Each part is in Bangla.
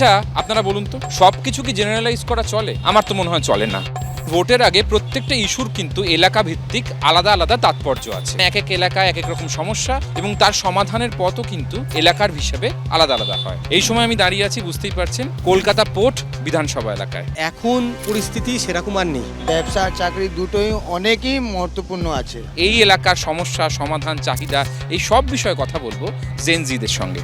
আচ্ছা আপনারা বলুন তো সবকিছু কি জেনারেলাইজ করা চলে? আমার তো মনে হয় চলে না। ভোটের আগে প্রত্যেকটা ইস্যুর কিন্তু এলাকা ভিত্তিক আলাদা আলাদা তাৎপর্য আছে। এক এক এলাকায় এক এক রকম সমস্যা এবং তার সমাধানের পথও কিন্তু এলাকার হিসেবে আলাদা আলাদা হয়। এই সময় আমি দাঁড়িয়ে আছি, বুঝতেই পারছেন, কলকাতা পোর্ট বিধানসভা এলাকায়। এখন পরিস্থিতি সেরকম আর নেই। ব্যবসা চাকরি দুটোই অনেকই মহত্বপূর্ণ আছে। এই এলাকার সমস্যা, সমাধান, চাহিদা, এই সব বিষয়ে কথা বলবো জেনজিদের সঙ্গে।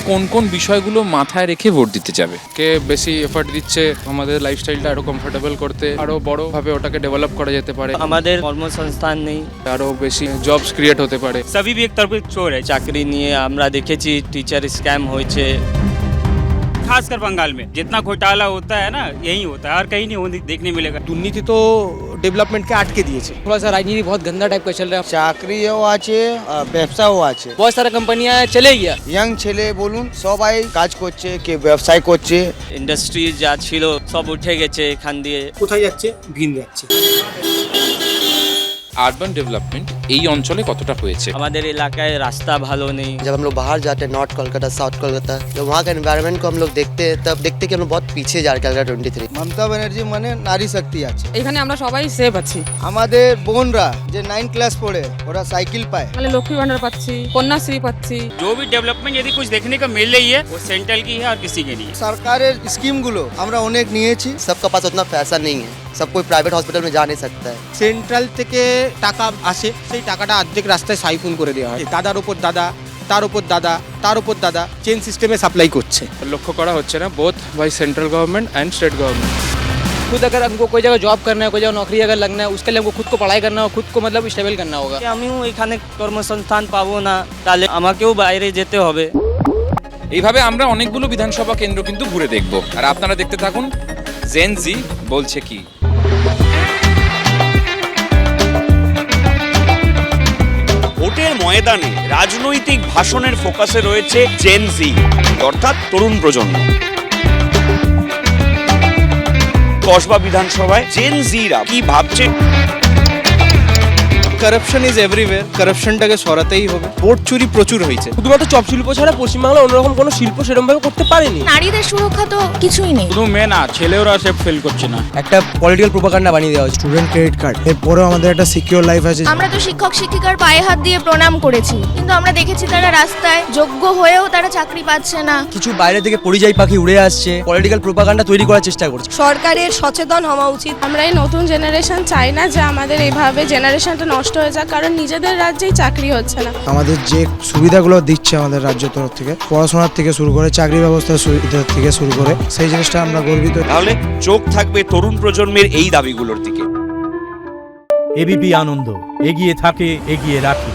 কোন কোন বিষয়গুলো মাথায় রেখে ভোট দিতে যাবে? কে বেশি এফর্ট দিচ্ছে আমাদের লাইফস্টাইলটা আরো কমফোর্টেবল করতে, আরো বড় ভাবে ওটাকে ডেভেলপ করা যেতে পারে, আমাদের কর্মসংস্থান নেই, আরো বেশি জবস ক্রিয়েট হতে পারে। সবই भी एक तरफ चोर है। চাকরি নিয়ে আমরা দেখেছি টিচার স্ক্যাম হয়েছে। खासकर बंगाल में जितना घोटाला होता है ना, यही होता है और कहीं नहीं होने देखने मिलेगा। দুর্নীতি তো ডেভেলপমেন্টকে আটকে দিয়েছে। थोड़ा सा राजनीति बहुत गंदा टाइप का चल रहा है। চাকরিও আছে, ব্যবসাও আছে। बहुत सारा कंपनियां चले गया। ইয়াং ছেলে বলুন সবাই কাজ করছে, কে ব্যবসায় করছে। ইন্ডাস্ট্রি যা ছিল সব উঠে গেছে এখান দিয়ে। কোথায় যাচ্ছে? ভিন যাচ্ছে। আরবান ডেভেলপমেন্ট এই অঞ্চলে কতটা হয়েছে? আমাদের এলাকায় রাস্তা ভালো নেই। जब हम लोग बाहर जाते हैं नॉर्थ कोलकाता साउथ कोलकाता, जब वहाँ का एनवायरनमेंट को हम लोग देखते हैं तब देखते हैं कि हम लोग बहुत पीछे जा रहे हैं कैलकाटा 23। মমতা ব্যানার্জি মানে নারী শক্তি আছে। এখানে আমরা সবাই সেভ আছি। আমাদের বোনরা যে 9 ক্লাস পড়ে ওরা সাইকেল পায়। মানে লক্ষ্মী ভান্ডার পাচ্ছি, কন্যাশ্রী পাচ্ছি। जो भी डेवलपमेंट यदि कुछ देखने को मिल रही है वो सेंट्रल की है और किसी की नहीं है। সরকারের স্কিমগুলো আমরা অনেক নিয়েছি। सबका पास उतना पैसा नहीं है, सब कोई प्राइवेट हॉस्पिटल में जा नहीं सकता है। সেন্ট্রাল থেকে টাকা আসে, সেই টাকাটা অর্ধেক রাস্তায় সাইফুন করে দেওয়া হয়। দাদার উপর দাদা, তার উপর দাদা, তার উপর দাদা, চেন সিস্টেমে সাপ্লাই করছে। লক্ষ্য করা হচ্ছে না both by central government and state government. खुद अगर हमको कोई जगह जॉब करना है, कोई जगह नौकरी अगर लगना है, उसके लिए हमको खुद को पढ़ाई करना होगा, खुद को मतलब स्टेबल करना होगा। আমিও এখানে কর্মসংস্থান পাবো না, তাহলে আমাকেও বাইরে যেতে হবে। এইভাবে আমরা অনেকগুলো বিধানসভা কেন্দ্র কিন্তু ঘুরে দেখব, আর আপনারা দেখতে থাকুন জেনজি বলছে কি। ভোটের ময়দানে রাজনৈতিক ভাষণের ফোকাসে রয়েছে জেনজি অর্থাৎ তরুণ প্রজন্ম। কসবা বিধানসভায় জেনজিরা কি ভাবছে? কারাপশন ইজ এভরিওয়্যার, কারাপশনটাকে সরাতেই হবে। ভোট চুরি প্রচুর হয়েছে। শুধুমাত্র চপ শিল্প ছাড়া পশ্চিমবাংলা অন্যরকম কোনো শিল্প সেরকম ভাবে করতে পারেনি। নারীদের সুরক্ষা তো কিছুই নেই। শুধু মেয়ে না, ছেলেওরা সেফ ফিল করছে না। একটা পলিটিক্যাল প্রোপাগান্ডা বানিয়ে দেওয়া হচ্ছে। স্টুডেন্ট ক্রেডিট কার্ড, এরপরেও আমাদের একটা সিকিউর লাইফ আছে। আমরা তো শিক্ষক শিক্ষিকার পায়ে হাত দিয়ে প্রণাম করেছি, কিন্তু আমরা দেখেছি তারা রাস্তায় যোগ্য হয়েও তারা চাকরি পাচ্ছে না। কিছু বাইরে থেকে পরিযায়ী পাখি উড়ে আসছে, পলিটিক্যাল প্রোপাগান্ডা তৈরি করার চেষ্টা করছে। সরকারের সচেতন হওয়া উচিত। আমরা এই নতুন জেনারেশন চাই না যে আমাদের এইভাবে জেনারেশনটা নষ্ট হয়ে যাক, কারণ নিজেদের রাজ্যেই চাকরি হচ্ছে না। আমাদের যে সুবিধাগুলো দিচ্ছে আমাদের রাজ্য তরফ থেকে, পড়াশোনার থেকে শুরু করে চাকরি ব্যবস্থার সুবিধা থেকে শুরু করে, সেই জিনিসটা আমরা গর্বিত। তাহলে চোখ থাকবে তরুণ প্রজন্মের এই দাবিগুলোর দিকে। এবিপি আনন্দ এগিয়ে থাকে, এগিয়ে রাখে।